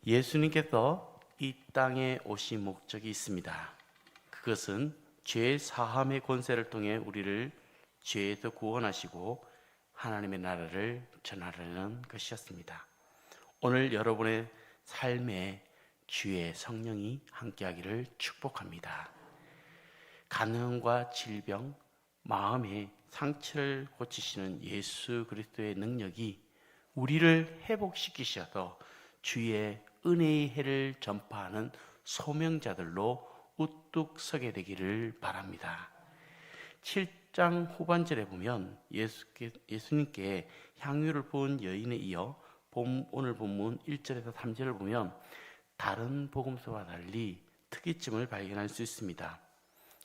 예수님께서 이 땅에 오신 목적이 있습니다. 그것은 죄 사함의 권세를 통해 우리를 죄에서 구원하시고 하나님의 나라를 전하려는 것이었습니다. 오늘 여러분의 삶에 주의 성령이 함께하기를 축복합니다. 간음과 질병, 마음의 상처를 고치시는 예수 그리스도의 능력이 우리를 회복시키셔서 주의 은혜의 해를 전파하는 소명자들로 우뚝 서게 되기를 바랍니다. 7장 후반절에 보면 예수님께 향유를 부은 여인에 이어 오늘 본문 1절에서 3절을 보면 다른 복음서와 달리 특이점을 발견할 수 있습니다.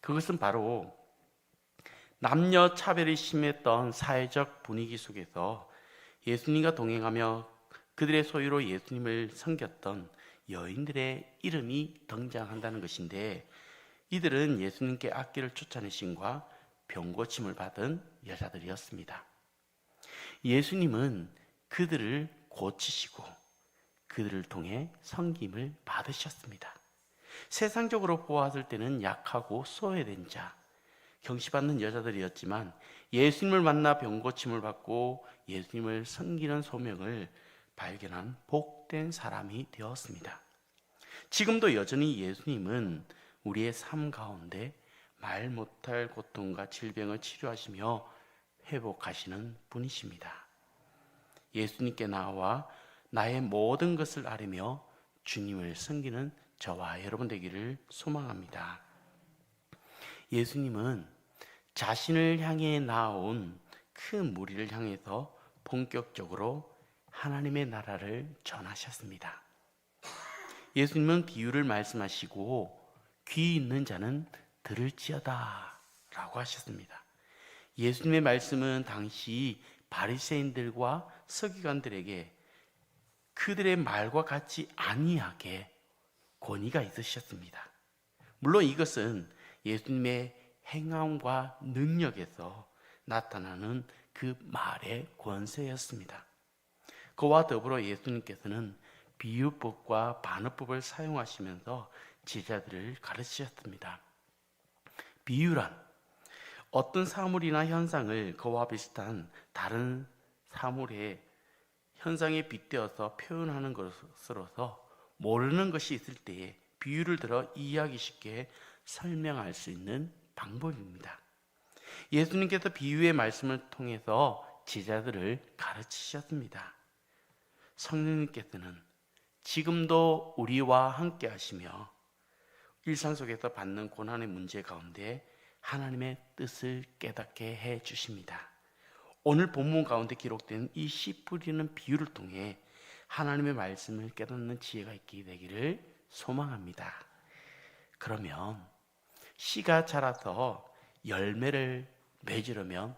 그것은 바로 남녀 차별이 심했던 사회적 분위기 속에서 예수님과 동행하며 그들의 소유로 예수님을 섬겼던 여인들의 이름이 등장한다는 것인데, 이들은 예수님께 악기를 쫓아내심과 병고침을 받은 여자들이었습니다. 예수님은 그들을 고치시고 그들을 통해 섬김을 받으셨습니다. 세상적으로 보았을 때는 약하고 소외된 자, 경시받는 여자들이었지만 예수님을 만나 병고침을 받고 예수님을 섬기는 소명을 발견한 복된 사람이 되었습니다. 지금도 여전히 예수님은 우리의 삶 가운데 말 못할 고통과 질병을 치료하시며 회복하시는 분이십니다. 예수님께 나와 나의 모든 것을 아뢰며 주님을 섬기는 저와 여러분 되기를 소망합니다. 예수님은 자신을 향해 나아온 큰 무리를 향해서 본격적으로 하나님의 나라를 전하셨습니다. 예수님은 비유를 말씀하시고 귀 있는 자는 들을지어다 라고 하셨습니다. 예수님의 말씀은 당시 바리새인들과 서기관들에게 그들의 말과 같이 아니하게 권위가 있으셨습니다. 물론 이것은 예수님의 행함과 능력에서 나타나는 그 말의 권세였습니다. 그와 더불어 예수님께서는 비유법과 반어법을 사용하시면서 제자들을 가르치셨습니다. 비유란 어떤 사물이나 현상을 그와 비슷한 다른 사물의 현상에 빗대어서 표현하는 것으로서 모르는 것이 있을 때에 비유를 들어 이해하기 쉽게 설명할 수 있는 방법입니다. 예수님께서 비유의 말씀을 통해서 제자들을 가르치셨습니다. 성령님께서는 지금도 우리와 함께 하시며 일상 속에서 받는 고난의 문제 가운데 하나님의 뜻을 깨닫게 해 주십니다. 오늘 본문 가운데 기록된 이 씨 뿌리는 비유를 통해 하나님의 말씀을 깨닫는 지혜가 있게 되기를 소망합니다. 그러면 씨가 자라서 열매를 맺으려면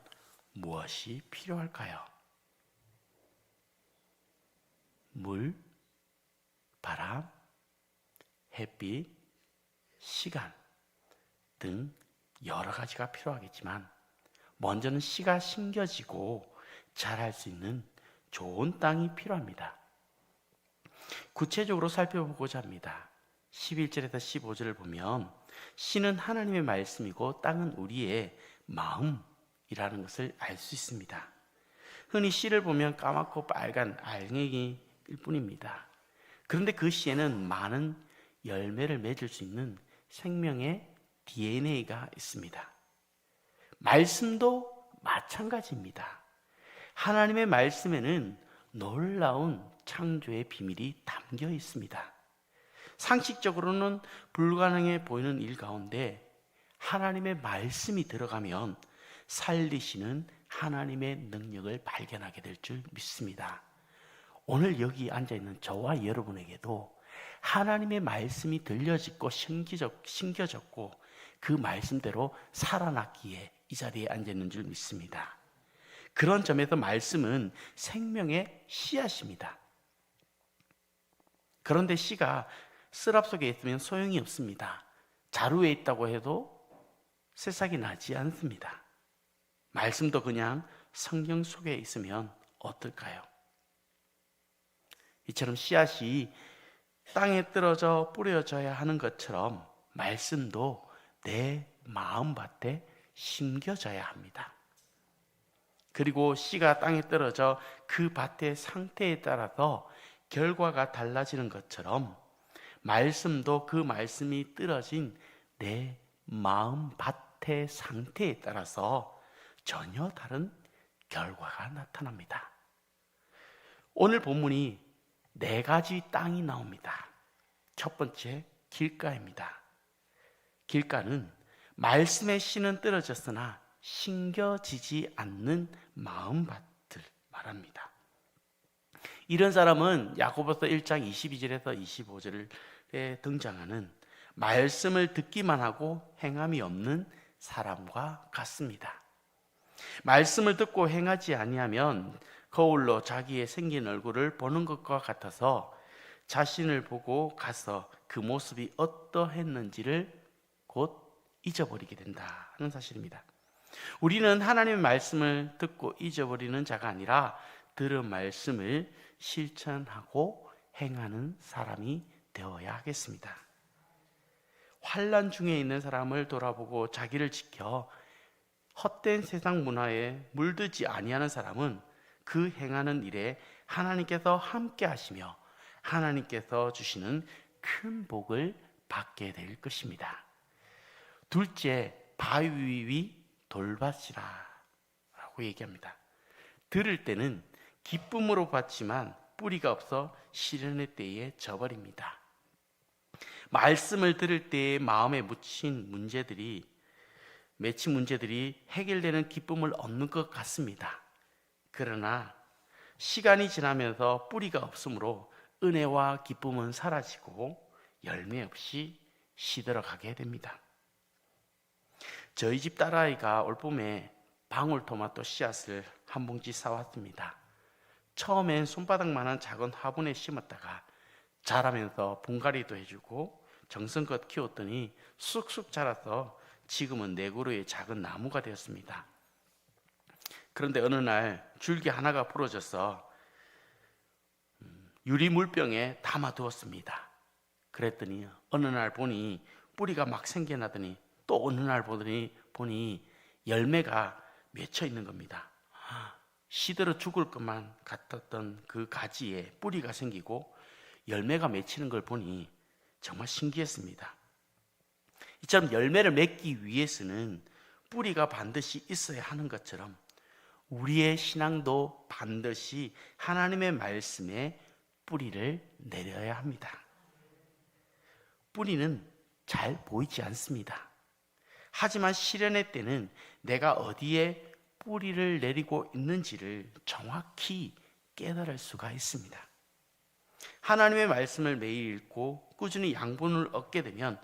무엇이 필요할까요? 물, 바람, 햇빛, 시간 등 여러 가지가 필요하겠지만 먼저는 씨가 심겨지고 자랄 수 있는 좋은 땅이 필요합니다. 구체적으로 살펴보고자 합니다. 11절에서 15절을 보면 씨는 하나님의 말씀이고 땅은 우리의 마음이라는 것을 알 수 있습니다. 흔히 씨를 보면 까맣고 빨간 알갱이일 뿐입니다. 그런데 그 씨에는 많은 열매를 맺을 수 있는 생명의 DNA가 있습니다. 말씀도 마찬가지입니다. 하나님의 말씀에는 놀라운 창조의 비밀이 담겨 있습니다. 상식적으로는 불가능해 보이는 일 가운데 하나님의 말씀이 들어가면 살리시는 하나님의 능력을 발견하게 될 줄 믿습니다. 오늘 여기 앉아있는 저와 여러분에게도 하나님의 말씀이 들려지고 심겨졌고 그 말씀대로 살아났기에 이 자리에 앉아있는 줄 믿습니다. 그런 점에서 말씀은 생명의 씨앗입니다. 그런데 씨가 쓰랍 속에 있으면 소용이 없습니다. 자루에 있다고 해도 새싹이 나지 않습니다. 말씀도 그냥 성경 속에 있으면 어떨까요? 이처럼 씨앗이 땅에 떨어져 뿌려져야 하는 것처럼 말씀도 내 마음밭에 심겨져야 합니다. 그리고 씨가 땅에 떨어져 그 밭의 상태에 따라서 결과가 달라지는 것처럼 말씀도 그 말씀이 떨어진 내 마음밭의 상태에 따라서 전혀 다른 결과가 나타납니다. 오늘 본문이 4가지 땅이 나옵니다. 첫 번째, 길가입니다. 길가는 말씀의 씨는 떨어졌으나 심겨지지 않는 마음밭을 말합니다. 이런 사람은 야고보서 1장 22절에서 25절에 등장하는 말씀을 듣기만 하고 행함이 없는 사람과 같습니다. 말씀을 듣고 행하지 아니하면 거울로 자기의 생긴 얼굴을 보는 것과 같아서 자신을 보고 가서 그 모습이 어떠했는지를 곧 잊어버리게 된다는 사실입니다. 우리는 하나님의 말씀을 듣고 잊어버리는 자가 아니라 들은 말씀을 실천하고 행하는 사람이 되어야 하겠습니다. 환난 중에 있는 사람을 돌아보고 자기를 지켜 헛된 세상 문화에 물들지 아니하는 사람은 그 행하는 일에 하나님께서 함께 하시며 하나님께서 주시는 큰 복을 받게 될 것입니다. 둘째, 바위 위 돌밭이라 라고 얘기합니다. 들을 때는 기쁨으로 받지만 뿌리가 없어 시련의 때에 져버립니다. 말씀을 들을 때에 마음에 맺힌 문제들이 해결되는 기쁨을 얻는 것 같습니다. 그러나 시간이 지나면서 뿌리가 없으므로 은혜와 기쁨은 사라지고 열매 없이 시들어가게 됩니다. 저희 집 딸아이가 올봄에 방울토마토 씨앗을 한 봉지 사왔습니다. 처음엔 손바닥만한 작은 화분에 심었다가 자라면서 분갈이도 해주고 정성껏 키웠더니 쑥쑥 자라서 지금은 4그루의 작은 나무가 되었습니다. 그런데 어느 날 줄기 하나가 부러져서 유리 물병에 담아두었습니다. 그랬더니 어느 날 보니 뿌리가 막 생겨나더니 또 어느 날 보니 열매가 맺혀 있는 겁니다. 시들어 죽을 것만 같았던 그 가지에 뿌리가 생기고 열매가 맺히는 걸 보니 정말 신기했습니다. 이처럼 열매를 맺기 위해서는 뿌리가 반드시 있어야 하는 것처럼 우리의 신앙도 반드시 하나님의 말씀에 뿌리를 내려야 합니다. 뿌리는 잘 보이지 않습니다. 하지만 시련의 때는 내가 어디에 뿌리를 내리고 있는지를 정확히 깨달을 수가 있습니다. 하나님의 말씀을 매일 읽고 꾸준히 양분을 얻게 되면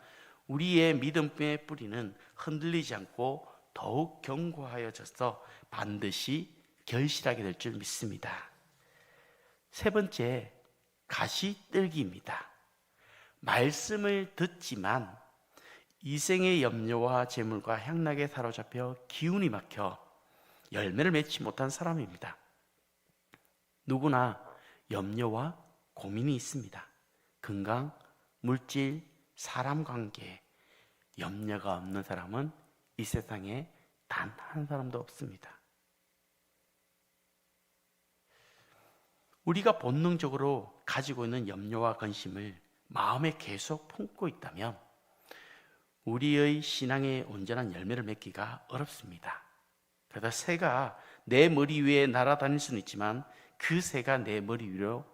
우리의 믿음의 뿌리는 흔들리지 않고 더욱 견고하여져서 반드시 결실하게 될 줄 믿습니다. 세 번째, 가시떨기입니다. 말씀을 듣지만 이생의 염려와 재물과 향락에 사로잡혀 기운이 막혀 열매를 맺지 못한 사람입니다. 누구나 염려와 고민이 있습니다. 건강, 물질, 사람 관계, 염려가 없는 사람은 이 세상에 단 한 사람도 없습니다. 우리가 본능적으로 가지고 있는 염려와 근심을 마음에 계속 품고 있다면 우리의 신앙의 온전한 열매를 맺기가 어렵습니다. 그러다 새가 내 머리 위에 날아다닐 수는 있지만 그 새가 내 머리 위로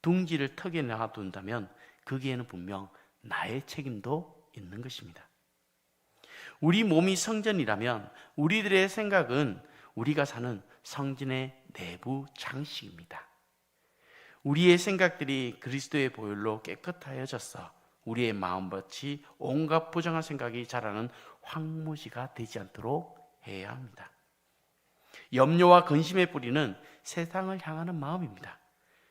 둥지를 턱에 놔둔다면 거기에는 분명 나의 책임도 있는 것입니다. 우리 몸이 성전이라면 우리들의 생각은 우리가 사는 성전의 내부 장식입니다. 우리의 생각들이 그리스도의 보혈로 깨끗하여져서 우리의 마음밭이 온갖 부정한 생각이 자라는 황무지가 되지 않도록 해야 합니다. 염려와 근심의 뿌리는 세상을 향하는 마음입니다.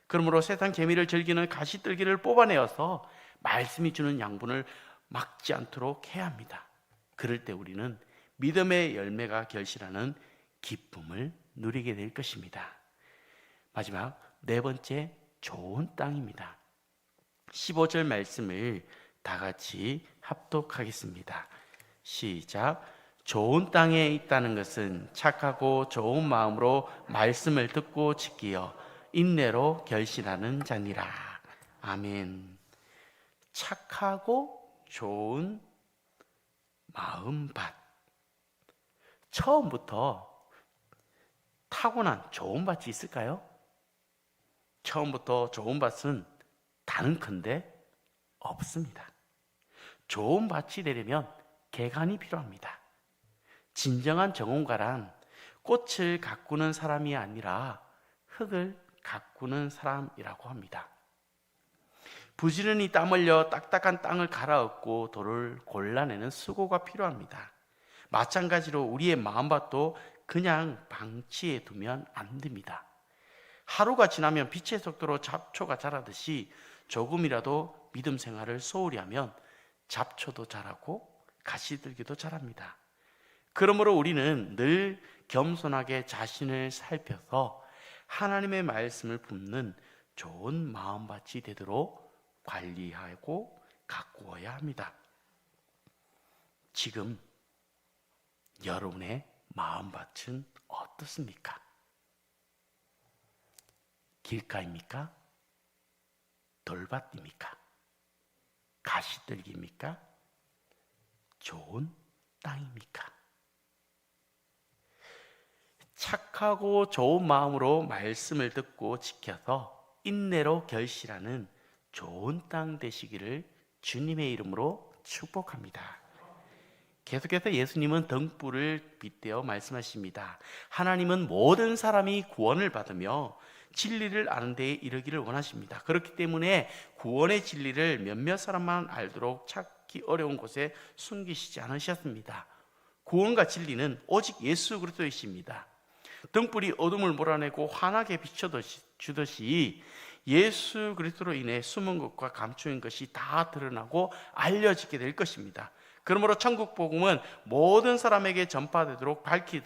그러므로 세상 재미를 즐기는 가시떨기를 뽑아내어서 말씀이 주는 양분을 막지 않도록 해야 합니다. 그럴 때 우리는 믿음의 열매가 결실하는 기쁨을 누리게 될 것입니다. 마지막 4번째, 좋은 땅입니다. 15절 말씀을 다 같이 합독하겠습니다. 시작. 좋은 땅에 있다는 것은 착하고 좋은 마음으로 말씀을 듣고 지키어 인내로 결실하는 자니라. 아멘. 착하고 좋은 마음밭. 처음부터 타고난 좋은 밭이 있을까요? 처음부터 좋은 밭은 다는컨대 없습니다. 좋은 밭이 되려면 개간이 필요합니다. 진정한 정원가란 꽃을 가꾸는 사람이 아니라 흙을 가꾸는 사람이라고 합니다. 부지런히 땀 흘려 딱딱한 땅을 갈아엎고 돌을 골라내는 수고가 필요합니다. 마찬가지로 우리의 마음밭도 그냥 방치해 두면 안 됩니다. 하루가 지나면 빛의 속도로 잡초가 자라듯이 조금이라도 믿음 생활을 소홀히 하면 잡초도 자라고 가시들기도 자랍니다. 그러므로 우리는 늘 겸손하게 자신을 살펴서 하나님의 말씀을 품는 좋은 마음밭이 되도록 관리하고 가꾸어야 합니다. 지금 여러분의 마음밭은 어떻습니까? 길가입니까? 돌밭입니까? 가시들기입니까? 좋은 땅입니까? 착하고 좋은 마음으로 말씀을 듣고 지켜서 인내로 결실하는 좋은 땅 되시기를 주님의 이름으로 축복합니다. 계속해서 예수님은 등불을 빗대어 말씀하십니다. 하나님은 모든 사람이 구원을 받으며 진리를 아는 데에 이르기를 원하십니다. 그렇기 때문에 구원의 진리를 몇몇 사람만 알도록 찾기 어려운 곳에 숨기시지 않으셨습니다. 구원과 진리는 오직 예수 그리스도이십니다. 등불이 어둠을 몰아내고 환하게 비춰주듯이 예수 그리스도로 인해 숨은 것과 감추인 것이 다 드러나고 알려지게 될 것입니다. 그러므로 천국 복음은 모든 사람에게 전파되도록 밝히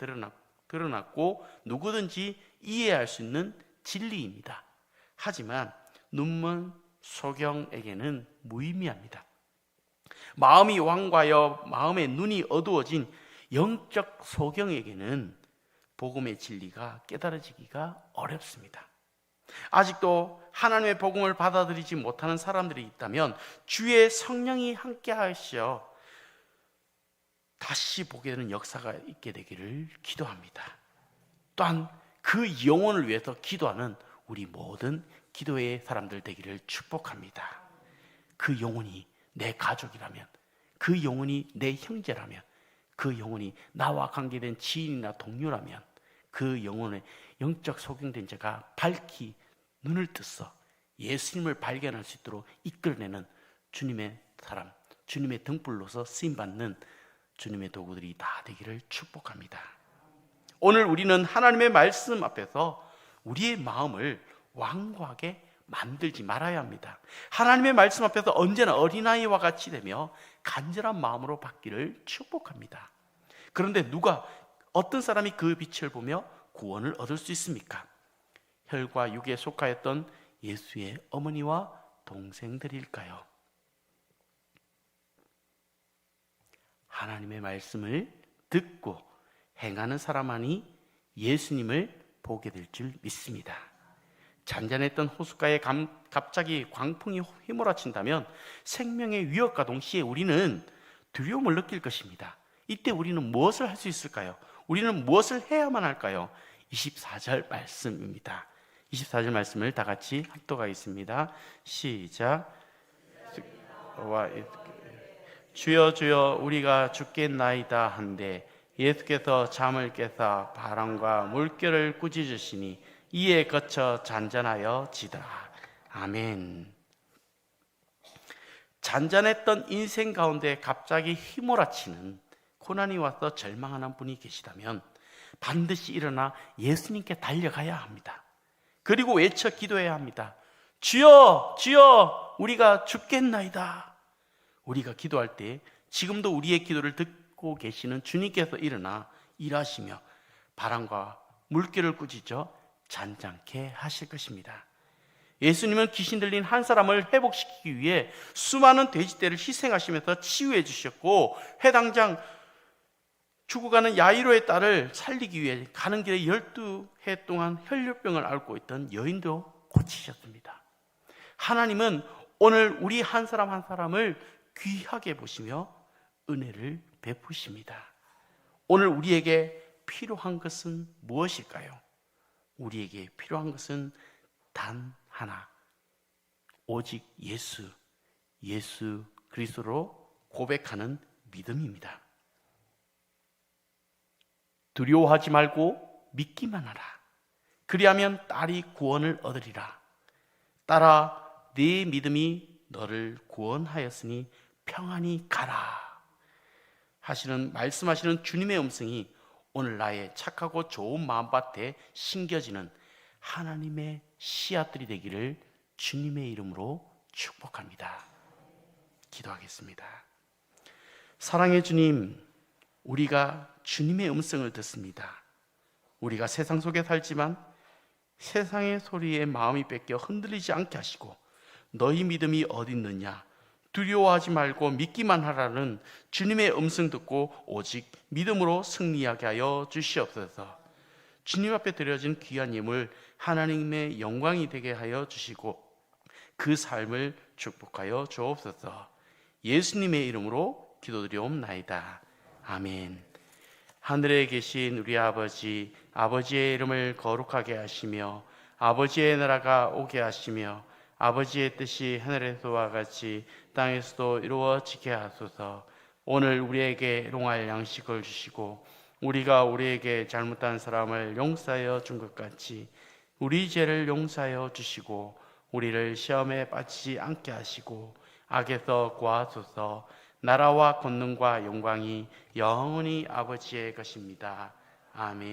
드러났고 누구든지 이해할 수 있는 진리입니다. 하지만 눈먼 소경에게는 무의미합니다. 마음이 완과하여 마음의 눈이 어두워진 영적 소경에게는 복음의 진리가 깨달아지기가 어렵습니다. 아직도 하나님의 복음을 받아들이지 못하는 사람들이 있다면 주의 성령이 함께 하시어 다시 보게 되는 역사가 있게 되기를 기도합니다. 또한 그 영혼을 위해서 기도하는 우리 모든 기도의 사람들 되기를 축복합니다. 그 영혼이 내 가족이라면, 그 영혼이 내 형제라면, 그 영혼이 나와 관계된 지인이나 동료라면 그 영혼의 영적 소경된 자가 밝히 눈을 뜨서 예수님을 발견할 수 있도록 이끌어내는 주님의 사람, 주님의 등불로서 쓰임받는 주님의 도구들이 다 되기를 축복합니다. 오늘 우리는 하나님의 말씀 앞에서 우리의 마음을 완고하게 만들지 말아야 합니다. 하나님의 말씀 앞에서 언제나 어린아이와 같이 되며 간절한 마음으로 받기를 축복합니다. 그런데 어떤 사람이 그 빛을 보며 구원을 얻을 수 있습니까? 혈과 육에 속하였던 예수의 어머니와 동생들일까요? 하나님의 말씀을 듣고 행하는 사람만이 예수님을 보게 될 줄 믿습니다. 잔잔했던 호숫가에 갑자기 광풍이 휘몰아친다면 생명의 위협과 동시에 우리는 두려움을 느낄 것입니다. 이때 우리는 무엇을 할 수 있을까요? 우리는 무엇을 해야만 할까요? 24절 말씀입니다. 24절 말씀을 다 같이 합독하겠습니다. 시작. 주여 주여 우리가 죽겠나이다 한데 예수께서 잠을 깨사 바람과 물결을 꾸짖으시니 이에 거쳐 잔잔하여 지더라. 아멘. 잔잔했던 인생 가운데 갑자기 휘몰아치는 고난이 와서 절망하는 분이 계시다면 반드시 일어나 예수님께 달려가야 합니다. 그리고 외쳐 기도해야 합니다. 주여 주여 우리가 죽겠나이다. 우리가 기도할 때 지금도 우리의 기도를 듣고 계시는 주님께서 일어나 일하시며 바람과 물결을 꾸짖어 잔잔케 하실 것입니다. 예수님은 귀신 들린 한 사람을 회복시키기 위해 수많은 돼지떼를 희생하시면서 치유해 주셨고, 해당장 죽어가는 야이로의 딸을 살리기 위해 가는 길에 12해 동안 혈류병을 앓고 있던 여인도 고치셨습니다. 하나님은 오늘 우리 한 사람 한 사람을 귀하게 보시며 은혜를 베푸십니다. 오늘 우리에게 필요한 것은 무엇일까요? 우리에게 필요한 것은 단 하나, 오직 예수 그리스도로 고백하는 믿음입니다. 두려워하지 말고 믿기만 하라. 그리하면 딸이 구원을 얻으리라. 딸아, 네 믿음이 너를 구원하였으니 평안히 가라 말씀하시는 주님의 음성이 오늘 나의 착하고 좋은 마음밭에 심겨지는 하나님의 씨앗들이 되기를 주님의 이름으로 축복합니다. 기도하겠습니다. 사랑의 주님, 우리가 주님의 음성을 듣습니다. 우리가 세상 속에 살지만 세상의 소리에 마음이 뺏겨 흔들리지 않게 하시고, 너희 믿음이 어디 있느냐, 두려워하지 말고 믿기만 하라는 주님의 음성 듣고 오직 믿음으로 승리하게 하여 주시옵소서. 주님 앞에 드려진 귀한 예물 하나님의 영광이 되게 하여 주시고 그 삶을 축복하여 주옵소서. 예수님의 이름으로 기도드리옵나이다. 아멘. 하늘에 계신 우리 아버지, 아버지의 이름을 거룩하게 하시며 아버지의 나라가 오게 하시며 아버지의 뜻이 하늘에서와 같이 땅에서도 이루어지게 하소서. 오늘 우리에게 일용할 양식을 주시고 우리가 우리에게 잘못한 사람을 용서하여 준 것 같이 우리 죄를 용서하여 주시고 우리를 시험에 빠지지 않게 하시고 악에서 구하소서. 나라와 권능과 영광이 영원히 아버지의 것입니다. 아멘.